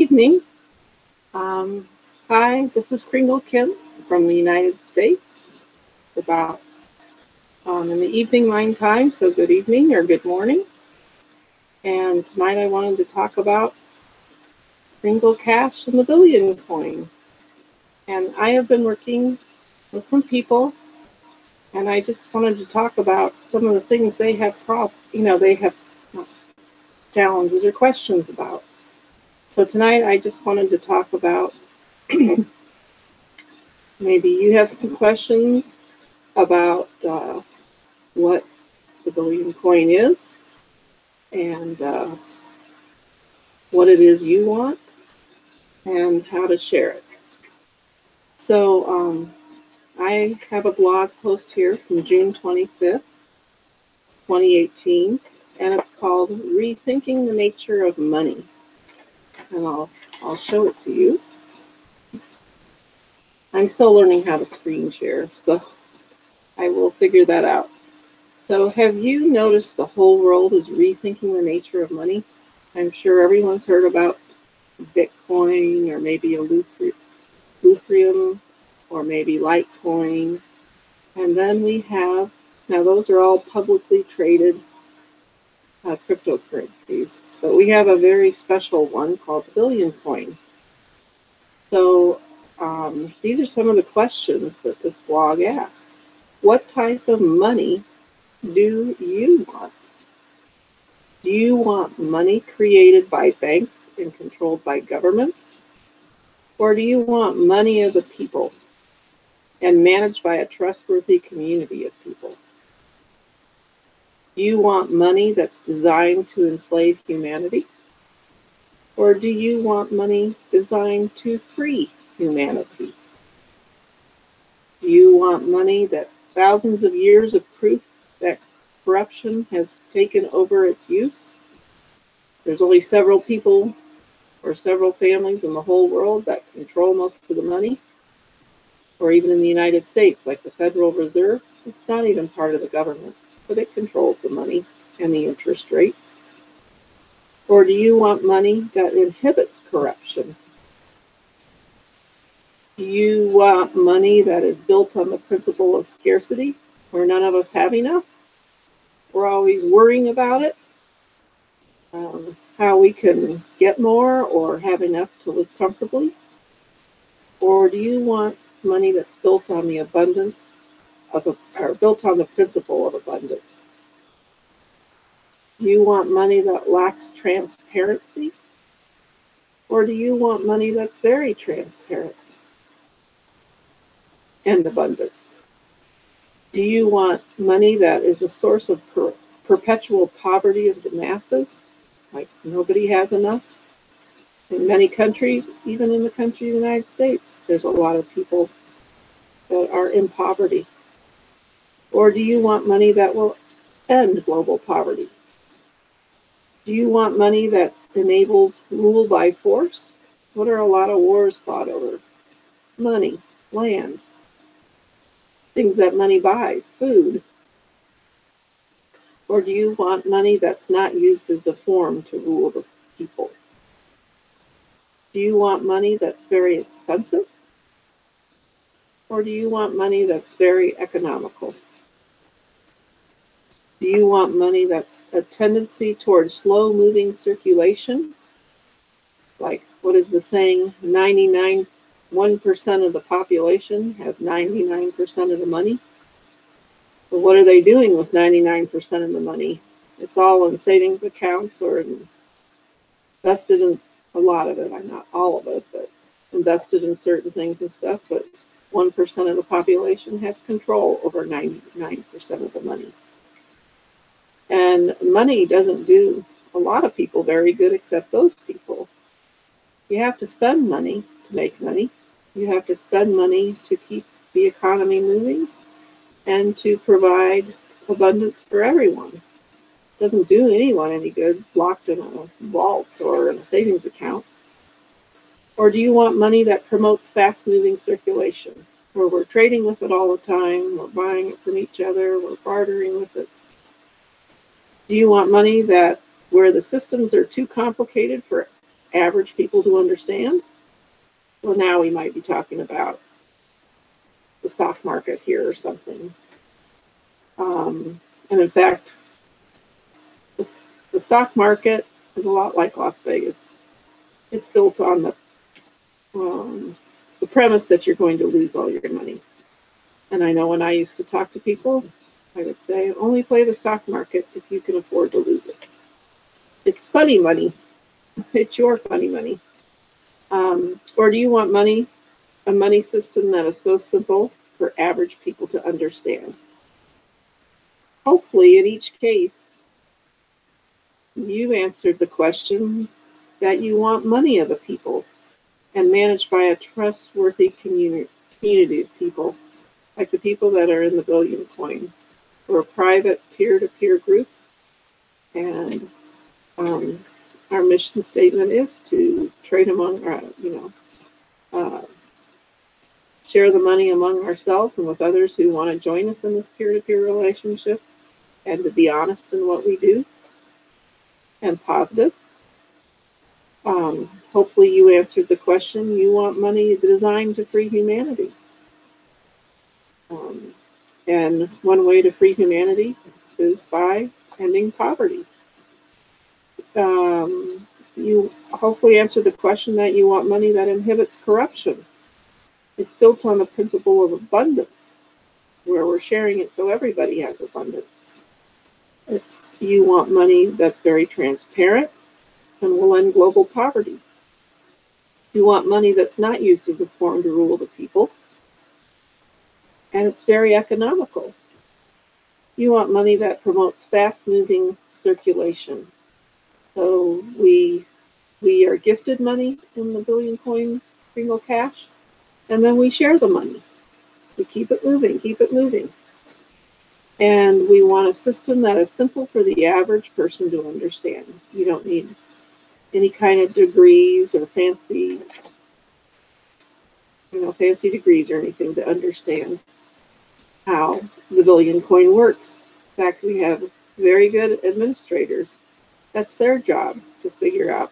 evening. Um, Hi, this is Kringle Kim from the United States. About in the evening line time, so good evening or good morning. And tonight I wanted to talk about Kringle Cash and the Billion Coin. And I have been working with some people, and I just wanted to talk about some of the things they have challenges or questions about. So tonight I just wanted to talk about maybe you have some questions about what the billion coin is and what it is you want and how to share it. So I have a blog post here from June 25th, 2018, and it's called Rethinking the Nature of Money. And I'll show it to you. I'm still learning how to screen share, so I will figure that out. So have you noticed the whole world is rethinking the nature of money? I'm sure everyone's heard about Bitcoin or maybe a Luthrium or maybe Litecoin. And then we have, now those are all publicly traded cryptocurrencies, but we have a very special one called the Billion Coin. So these are some of the questions that this blog asks. What type of money do you want? Do you want money created by banks and controlled by governments? Or do you want money of the people and managed by a trustworthy community of people? Do you want money that's designed to enslave humanity? Or do you want money designed to free humanity? Do you want money that thousands of years of proof that corruption has taken over its use? There's only several people or several families in the whole world that control most of the money. Or even in the United States, like the Federal Reserve, it's not even part of the government, but it controls the money and the interest rate. Or do you want money that inhibits corruption? Do you want money that is built on the principle of scarcity, where none of us have enough? We're always worrying about it, how we can get more or have enough to live comfortably? Or do you want money that's built on the abundance or built on the principle of abundance? Do you want money that lacks transparency? Or do you want money that's very transparent and abundant? Do you want money that is a source of perpetual poverty of the masses, like nobody has enough? In many countries, even in the country of the United States, there's a lot of people that are in poverty. Or do you want money that will end global poverty? Do you want money that enables rule by force? What are a lot of wars fought over? Money, land, things that money buys, food. Or do you want money that's not used as a form to rule the people? Do you want money that's very expensive? Or do you want money that's very economical? Do you want money that's a tendency towards slow-moving circulation? Like, what is the saying? 1% of the population has 99% of the money. But what are they doing with 99% of the money? It's all in savings accounts or invested in a lot of it. I'm not all of it, but invested in certain things and stuff. But 1% of the population has control over 99% of the money. And money doesn't do a lot of people very good except those people. You have to spend money to make money. You have to spend money to keep the economy moving and to provide abundance for everyone. It doesn't do anyone any good locked in a vault or in a savings account. Or do you want money that promotes fast-moving circulation, where we're trading with it all the time, we're buying it from each other, we're bartering with it? Do you want money that where the systems are too complicated for average people to understand? Well, now we might be talking about the stock market here or something. And in fact, the stock market is a lot like Las Vegas. It's built on the premise that you're going to lose all your money. And I know when I used to talk to people, I would say, only play the stock market if you can afford to lose it. It's funny money. It's your funny money. Or do you want a money system that is so simple for average people to understand? Hopefully, in each case, you answered the question that you want money of the people and managed by a trustworthy community of people, like the people that are in the Billion Coin. We're a private peer-to-peer group, and our mission statement is to trade among, share the money among ourselves and with others who want to join us in this peer-to-peer relationship, and to be honest in what we do and positive. Hopefully you answered the question. You want money designed to free humanity. And one way to free humanity is by ending poverty. You hopefully answered the question that you want money that inhibits corruption. It's built on the principle of abundance, where we're sharing it so everybody has abundance. You want money that's very transparent and will end global poverty. You want money that's not used as a form to rule the people, and it's very economical. You want money that promotes fast-moving circulation. So we are gifted money in the Billion Coin Kringle Cash, and then we share the money. We keep it moving, keep it moving. And we want a system that is simple for the average person to understand. You don't need any kind of degrees or fancy degrees or anything to understand how the Billion Coin works. In fact, we have very good administrators. That's their job to figure out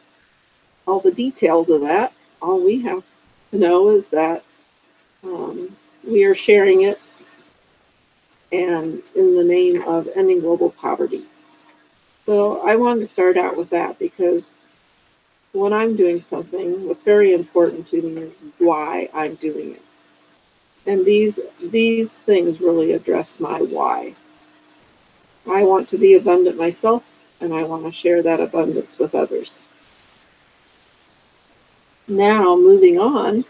all the details of that. All we have to know is that we are sharing it, and in the name of ending global poverty. So I wanted to start out with that because when I'm doing something, what's very important to me is why I'm doing it. And these things really address my why. I want to be abundant myself, and I want to share that abundance with others. Now, moving on,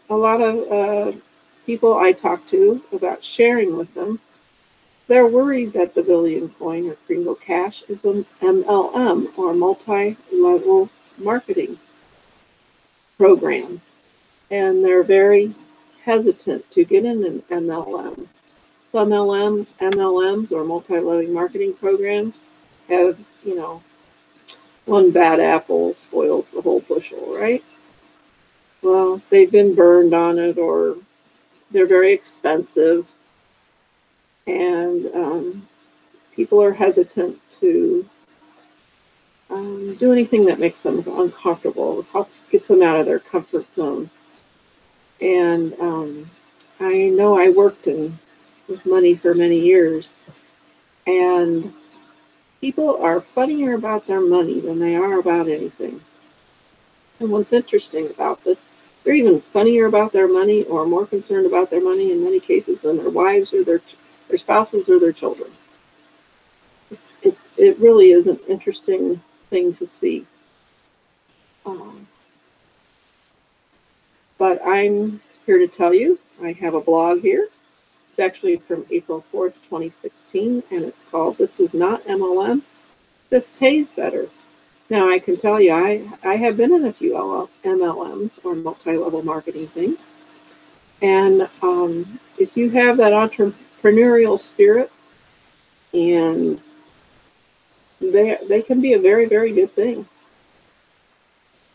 a lot of people I talk to about sharing with them, they're worried that the Billion Coin or Kringle Cash is an MLM, or multi-level marketing program. And they're very hesitant to get in an MLM. Some MLMs or multi-level marketing programs have, one bad apple spoils the whole bushel, right? Well, they've been burned on it, or they're very expensive, and people are hesitant to do anything that makes them uncomfortable, gets them out of their comfort zone. And I know I worked with money for many years, and people are funnier about their money than they are about anything. And what's interesting about this, they're even funnier about their money or more concerned about their money in many cases than their wives or their spouses or their children. It really is an interesting thing to see. But I'm here to tell you, I have a blog here. It's actually from April 4th, 2016, and it's called This Is Not MLM. This Pays Better. Now, I can tell you, I have been in a few MLMs, or multi-level marketing things. And if you have that entrepreneurial spirit, and they can be a very, very good thing.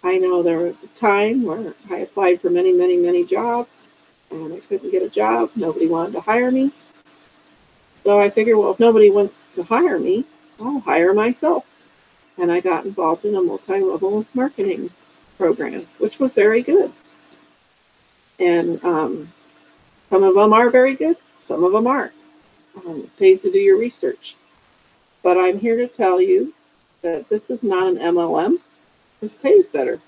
I know there was a time where I applied for many, many, many jobs, and I couldn't get a job. Nobody wanted to hire me. So I figured, well, if nobody wants to hire me, I'll hire myself. And I got involved in a multi-level marketing program, which was very good. And some of them are very good, some of them aren't. It pays to do your research. But I'm here to tell you that this is not an MLM. This pays better.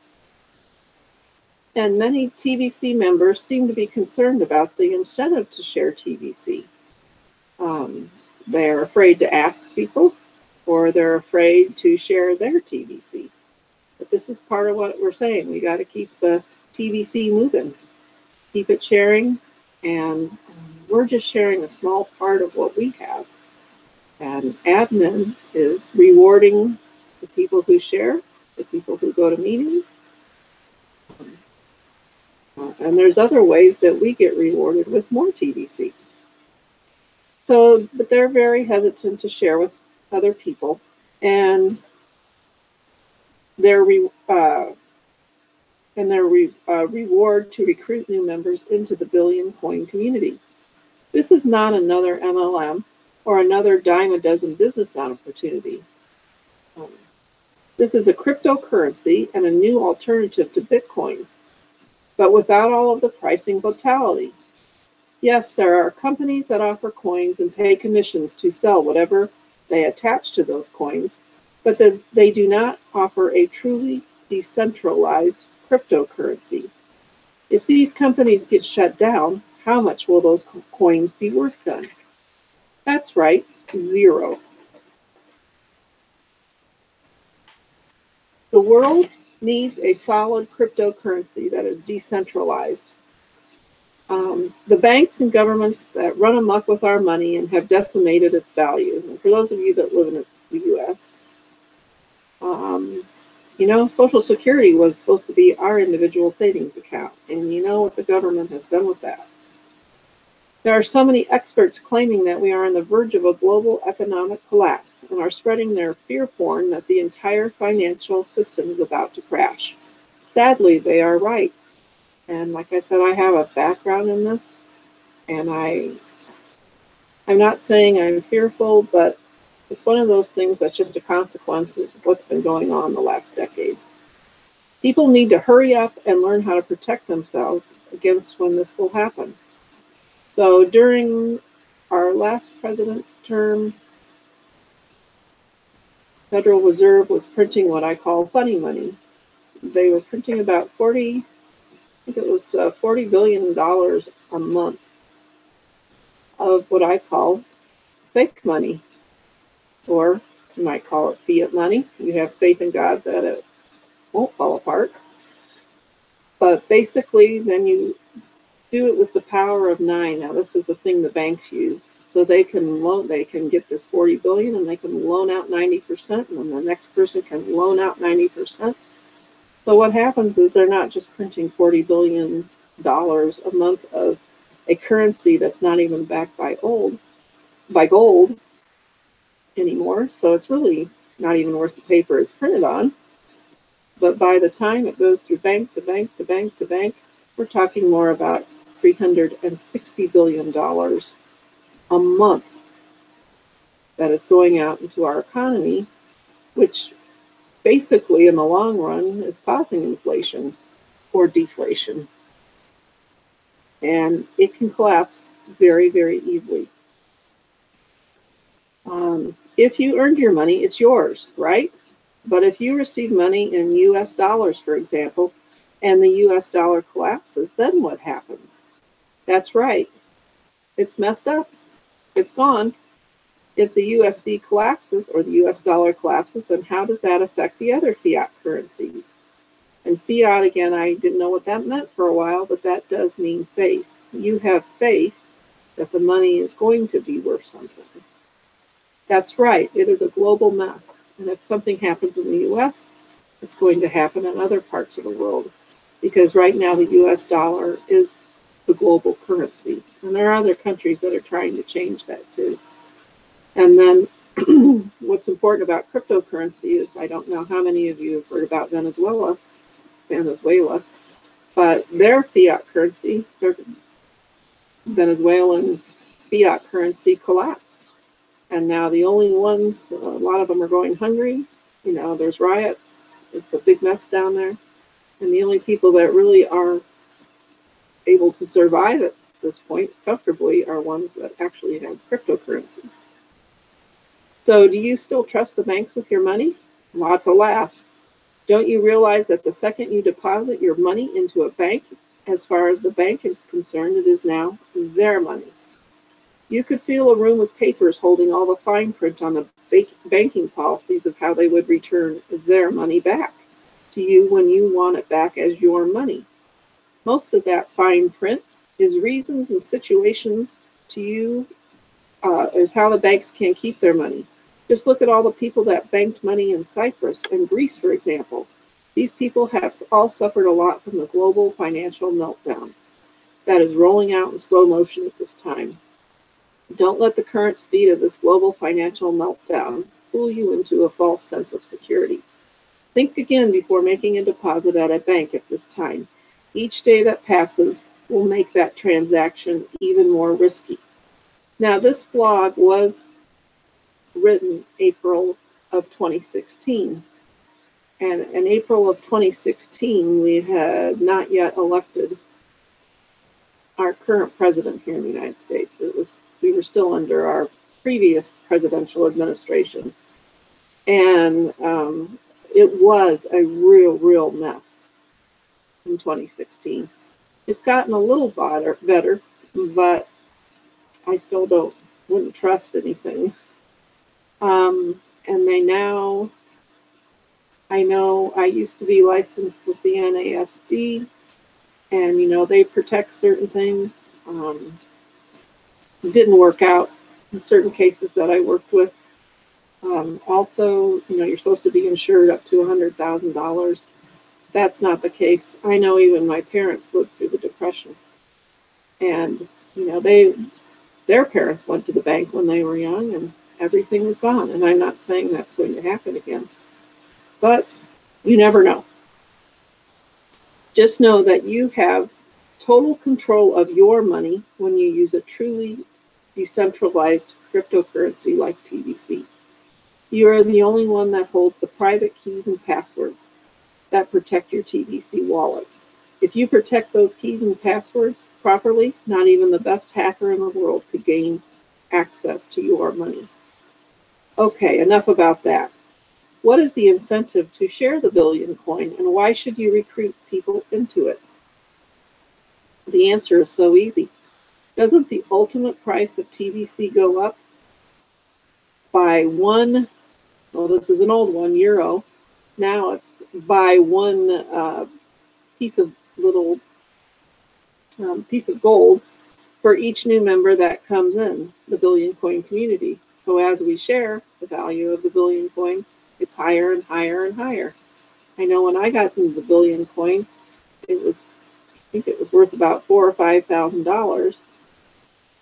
And many TVC members seem to be concerned about the incentive to share TVC. They're afraid to ask people, or they're afraid to share their TVC. But this is part of what we're saying. We got to keep the TVC moving, keep it sharing, and we're just sharing a small part of what we have. And admin is rewarding the people who share, the people who go to meetings. And there's other ways that we get rewarded with more TVC. So, but they're very hesitant to share with other people, and their reward to recruit new members into the billion coin community. This is not another MLM or another dime a dozen business opportunity. This is a cryptocurrency and a new alternative to Bitcoin, but without all of the pricing volatility. Yes, there are companies that offer coins and pay commissions to sell whatever they attach to those coins, but they do not offer a truly decentralized cryptocurrency. If these companies get shut down, how much will those coins be worth then? That's right, zero. The world needs a solid cryptocurrency that is decentralized. The banks and governments that run amok with our money and have decimated its value. And for those of you that live in the U.S., Social Security was supposed to be our individual savings account. And you know what the government has done with that. There are so many experts claiming that we are on the verge of a global economic collapse and are spreading their fear porn that the entire financial system is about to crash. Sadly, they are right. And like I said, I have a background in this, and I'm not saying I'm fearful, but it's one of those things that's just a consequence of what's been going on the last decade. People need to hurry up and learn how to protect themselves against when this will happen. So during our last president's term, Federal Reserve was printing what I call funny money. They were printing about $40 billion a month of what I call fake money, or you might call it fiat money. You have faith in God that it won't fall apart. But basically, then you do it with the power of 9. Now, this is the thing the banks use. So they can get this 40 billion and they can loan out 90%, and then the next person can loan out 90%. So what happens is they're not just printing $40 billion a month of a currency that's not even backed by gold anymore. So it's really not even worth the paper it's printed on. But by the time it goes through bank to bank to bank to bank, we're talking more about $360 billion a month that is going out into our economy, which basically in the long run is causing inflation or deflation. And it can collapse very, very easily. If you earned your money, it's yours, right? But if you receive money in US dollars, for example, and the US dollar collapses, then what happens? That's right. It's messed up. It's gone. If the USD collapses or the US dollar collapses, then how does that affect the other fiat currencies? And fiat, again, I didn't know what that meant for a while, but that does mean faith. You have faith that the money is going to be worth something. That's right. It is a global mess. And if something happens in the US, it's going to happen in other parts of the world. Because right now the US dollar is the global currency. And there are other countries that are trying to change that too. And then what's important about cryptocurrency is, I don't know how many of you have heard about Venezuela, but their fiat currency, their Venezuelan fiat currency collapsed. And now the only ones, a lot of them are going hungry. There's riots. It's a big mess down there. And the only people that really are able to survive at this point comfortably are ones that actually have cryptocurrencies. So do you still trust the banks with your money? Lots of laughs. Don't you realize that the second you deposit your money into a bank, as far as the bank is concerned, it is now their money? You could fill a room with papers holding all the fine print on the banking policies of how they would return their money back to you when you want it back as your money. Most of that fine print is reasons and situations to you as how the banks can keep their money. Just look at all the people that banked money in Cyprus and Greece, for example. These people have all suffered a lot from the global financial meltdown that is rolling out in slow motion at this time. Don't let the current speed of this global financial meltdown fool you into a false sense of security. Think again before making a deposit at a bank at this time. Each day that passes will make that transaction even more risky. Now, this blog was written April of 2016. And in April of 2016, we had not yet elected our current president here in the United States. We were still under our previous presidential administration. And it was a real mess in 2016. It's gotten a little better, but I still wouldn't trust anything. And I know I used to be licensed with the NASD, and they protect certain things. It didn't work out in certain cases that I worked with. Also, you're supposed to be insured up to $100,000. That's not the case. I know even my parents lived through the Depression, and their parents went to the bank when they were young, and everything was gone. And I'm not saying that's going to happen again, but you never know. Just know that you have total control of your money when you use a truly decentralized cryptocurrency like TBC. You are the only one that holds the private keys and passwords that protect your TBC wallet. If you protect those keys and passwords properly, not even the best hacker in the world could gain access to your money. Okay, enough about that. What is the incentive to share the Billion coin, and why should you recruit people into it? The answer is so easy. Doesn't the ultimate price of TBC go up by this is an old one, euro. Now it's by one piece of gold for each new member that comes in the Billion coin community. So as we share the value of the Billion coin, it's higher and higher and higher. I know when I got into the Billion coin, I think it was worth about $4,000 or $5,000,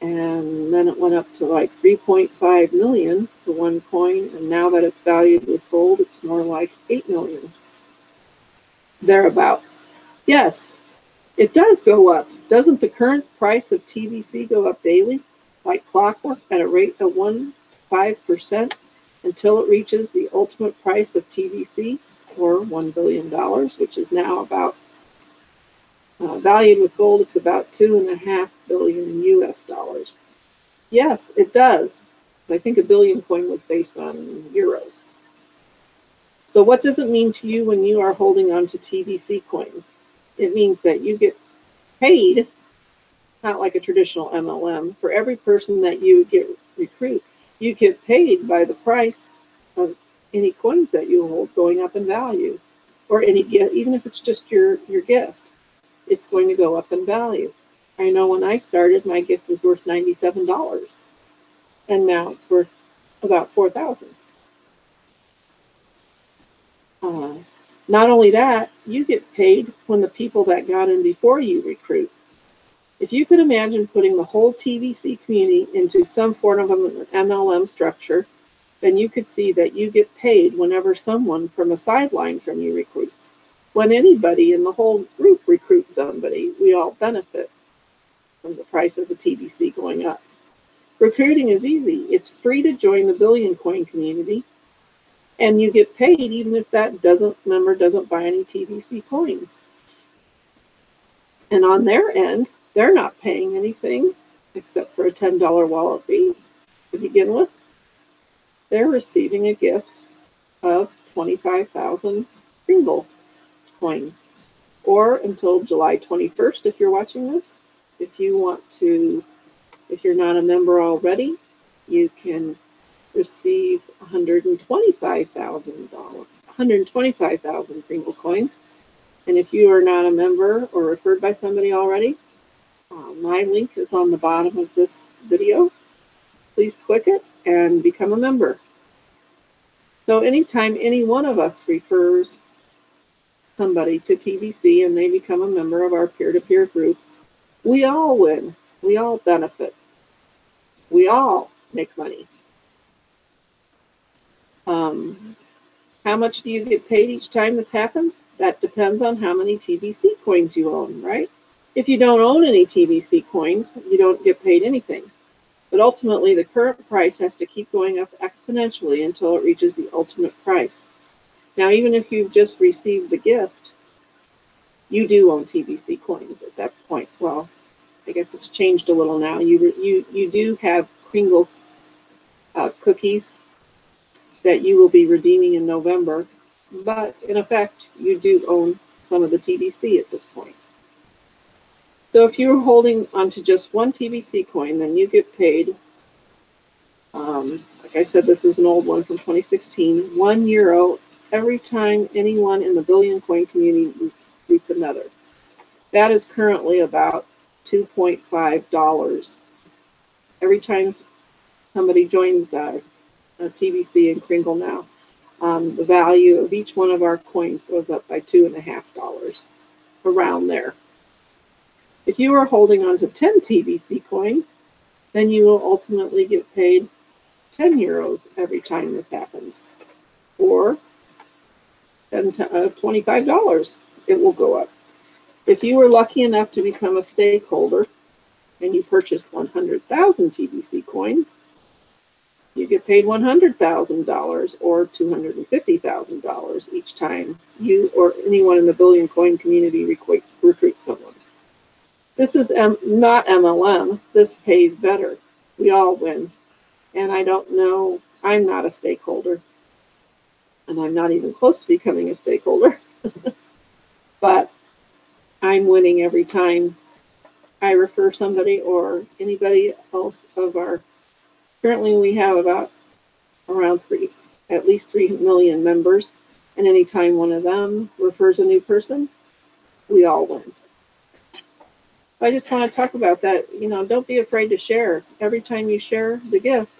and then it went up to like 3.5 million for one coin, and now that it's valued with gold, it's more like 8 million, thereabouts. Yes, it does go up. Doesn't the current price of TBC go up daily, like clockwork, at a rate of 1.5% until it reaches the ultimate price of TBC, or $1 billion, which is now about, valued with gold, it's about $2.5 billion US dollars. Yes, it does. I think a Billion coin was based on euros. So what does it mean to you when you are holding on to TBC coins? It means that you get paid, not like a traditional MLM, for every person that you recruit. You get paid by the price of any coins that you hold going up in value, or any gift, even if it's just your gift, it's going to go up in value. I know when I started, my gift was worth $97, and now it's worth about $4,000. Not only that, you get paid when the people that got in before you recruit. If you could imagine putting the whole TBC community into some form of an MLM structure, then you could see that you get paid whenever someone from a sideline from you recruits. When anybody in the whole group recruits somebody, we all benefit from the price of the TBC going up. Recruiting is easy. It's free to join the Billion coin community. And you get paid even if that member doesn't buy any TBC coins. And on their end, they're not paying anything except for a $10 wallet fee to begin with. They're receiving a gift of 25,000 Kringle coins. Or until July 21st, if you're watching this. If you want to, if you're not a member already, you can receive 125,000 Kringle coins. And if you are not a member or referred by somebody already, my link is on the bottom of this video. Please click it and become a member. So anytime any one of us refers somebody to TBC and they become a member of our peer-to-peer group, we all win. We all benefit. We all make money. How much do you get paid each time this happens? That depends on how many TBC coins you own, right? If you don't own any TBC coins, you don't get paid anything. But ultimately, the current price has to keep going up exponentially until it reaches the ultimate price. Now, even if you've just received the gift, you do own TBC coins at that point. Well, I guess it's changed a little now. You do have Kringle cookies that you will be redeeming in November, but in effect, you do own some of the TBC at this point. So if you're holding onto just one TBC coin, then you get paid, like I said, this is an old one from 2016, €1 every time anyone in the billion coin community recruits another. That is currently about $2.5 every time somebody joins TBC and Kringle now. The value of each one of our coins goes up by $2.50, around there. If you are holding on to 10 TBC coins, then you will ultimately get paid €10 every time this happens, or $25. It will go up. If you were lucky enough to become a stakeholder and you purchased 100,000 TBC coins, you get paid $100,000 or $250,000 each time you or anyone in the billion coin community recruits someone. This is not MLM. This pays better. We all win. And I don't know, I'm not a stakeholder. And I'm not even close to becoming a stakeholder. But I'm winning every time I refer somebody or anybody else of our, currently we have around at least 3 million members. And anytime one of them refers a new person, we all win. I just want to talk about that. Don't be afraid to share. Every time you share the gift,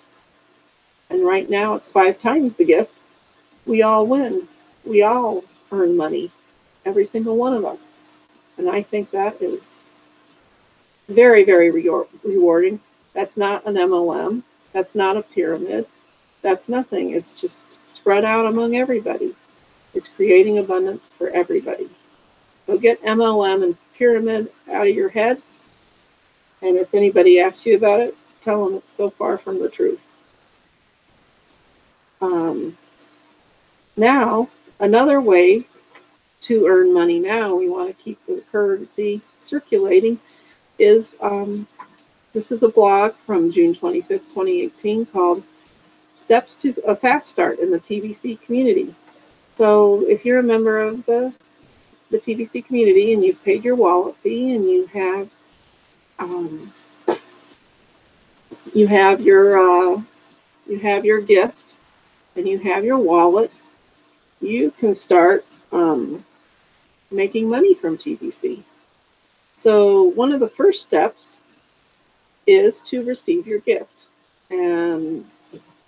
and right now it's 5 times the gift, we all win. We all earn money, every single one of us. And I think that is very, very rewarding. That's not an MLM. That's not a pyramid. That's nothing. It's just spread out among everybody. It's creating abundance for everybody. So get MLM and pyramid out of your head. And if anybody asks you about it, tell them it's so far from the truth. Now, another way to earn money now, we want to keep the currency circulating, is this is a blog from June 25th, 2018 called Steps to a Fast Start in the TBC Community. So if you're a member of the TBC community and you've paid your wallet fee and you have your gift and you have your wallet, you can start making money from TBC. So one of the first steps is to receive your gift. And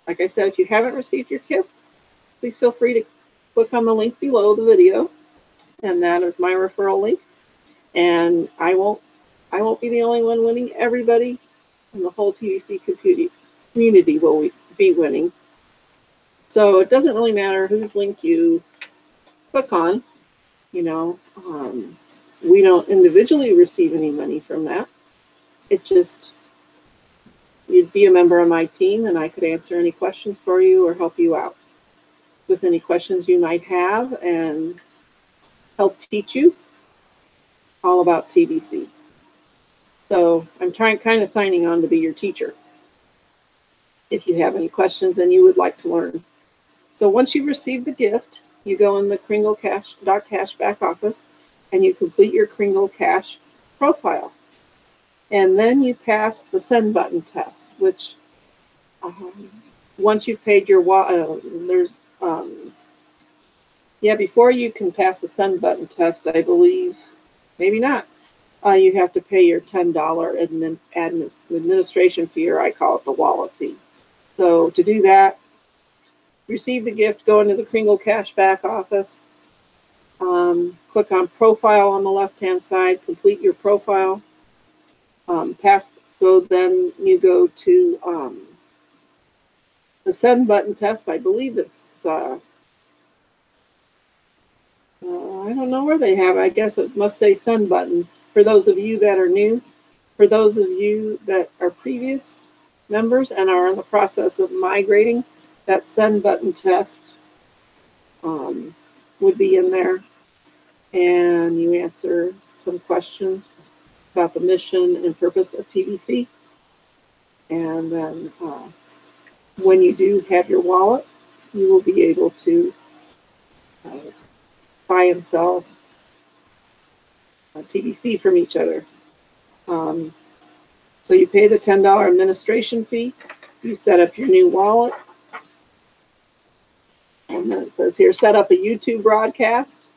like I said, if you haven't received your gift, please feel free to click on the link below the video, and that is my referral link. And I won't be the only one winning. Everybody in the whole TBC community will be winning. So it doesn't really matter whose link you click on. We don't individually receive any money from that. It just, you'd be a member of my team and I could answer any questions for you or help you out. with any questions you might have and help teach you all about TBC. So I'm kind of signing on to be your teacher if you have any questions and you would like to learn. So once you receive the gift, you go in the Kringle Cash back office and you complete your Kringle Cash profile. And then you pass the send button test, which once you've paid your before you can pass the send button test, I believe, maybe not, you have to pay your $10 administration fee, or I call it the wallet fee. So to do that, receive the gift, go into the Kringle Cash back office, click on profile on the left-hand side, complete your profile, then you go to the send button test. I believe it's, I don't know where they have it. I guess it must say send button for those of you that are new. For those of you that are previous members and are in the process of migrating, that send button test would be in there, and you answer some questions about the mission and purpose of TBC. And then when you do have your wallet, you will be able to buy and sell TBC from each other. So you pay the $10 administration fee, you set up your new wallet, and then it says here, set up a YouTube broadcast,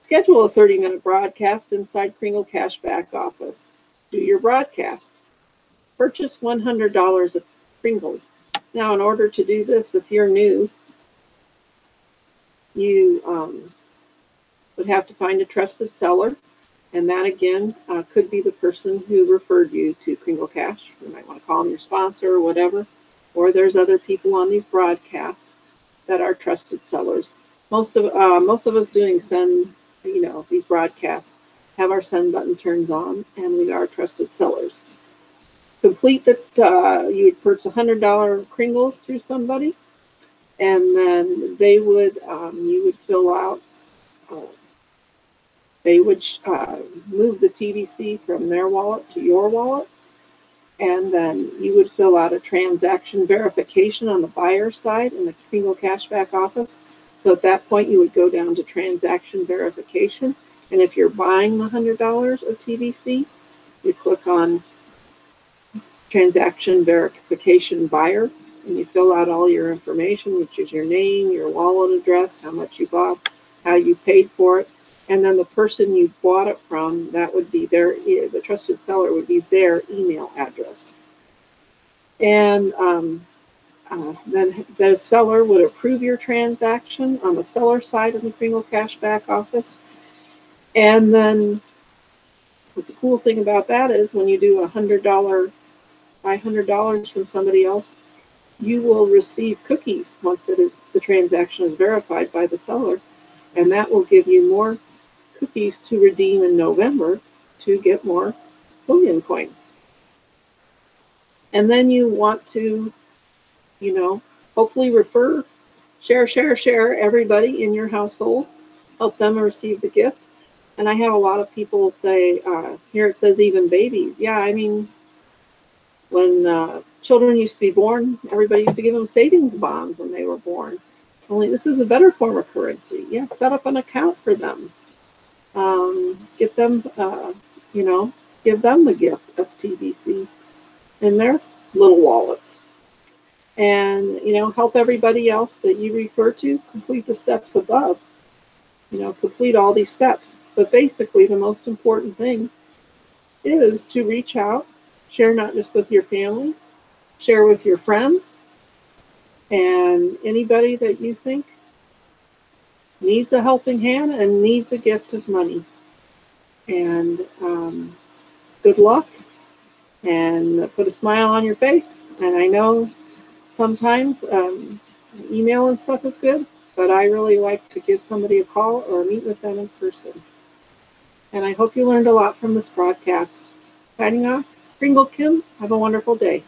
schedule a 30-minute broadcast inside Kringle Cash back office, do your broadcast, purchase $100 of Kringles. Now, in order to do this, if you're new, you would have to find a trusted seller. And that, again, could be the person who referred you to Kringle Cash. You might want to call them your sponsor or whatever. Or there's other people on these broadcasts that are trusted sellers. Most of us doing these broadcasts have our send button turned on, and we are trusted sellers. Complete that. You would purchase $100 Kringles through somebody, and then they would you would fill out. They would move the TBC from their wallet to your wallet, and then you would fill out a transaction verification on the buyer side in the Kringle Cashback office. So at that point, you would go down to transaction verification, and if you're buying the $100 of TBC, you click on transaction verification buyer, and you fill out all your information, which is your name, your wallet address, how much you bought, how you paid for it. And then the person you bought it from, that would be the trusted seller would be their email address. And then the seller would approve your transaction on the seller side of the Kringle Cash back office. And then the cool thing about that is when you do buy $100 from somebody else, you will receive cookies once the transaction is verified by the seller. And that will give you more cookies to redeem in November to get more bullion coin. And then you want to, hopefully share everybody in your household, help them receive the gift. And I have a lot of people say, here it says even babies. Yeah, I mean, when children used to be born, everybody used to give them savings bonds when they were born. Only this is a better form of currency. Yeah, set up an account for them. Get them, give them the gift of TBC in their little wallets. And, help everybody else that you refer to complete the steps above. Complete all these steps. But basically, the most important thing is to reach out, share not just with your family, share with your friends, and anybody that you think needs a helping hand and needs a gift of money. And good luck, and put a smile on your face. And I know sometimes email and stuff is good, but I really like to give somebody a call or meet with them in person. And I hope you learned a lot from this broadcast. Signing off, Kringle Kim. Have a wonderful day.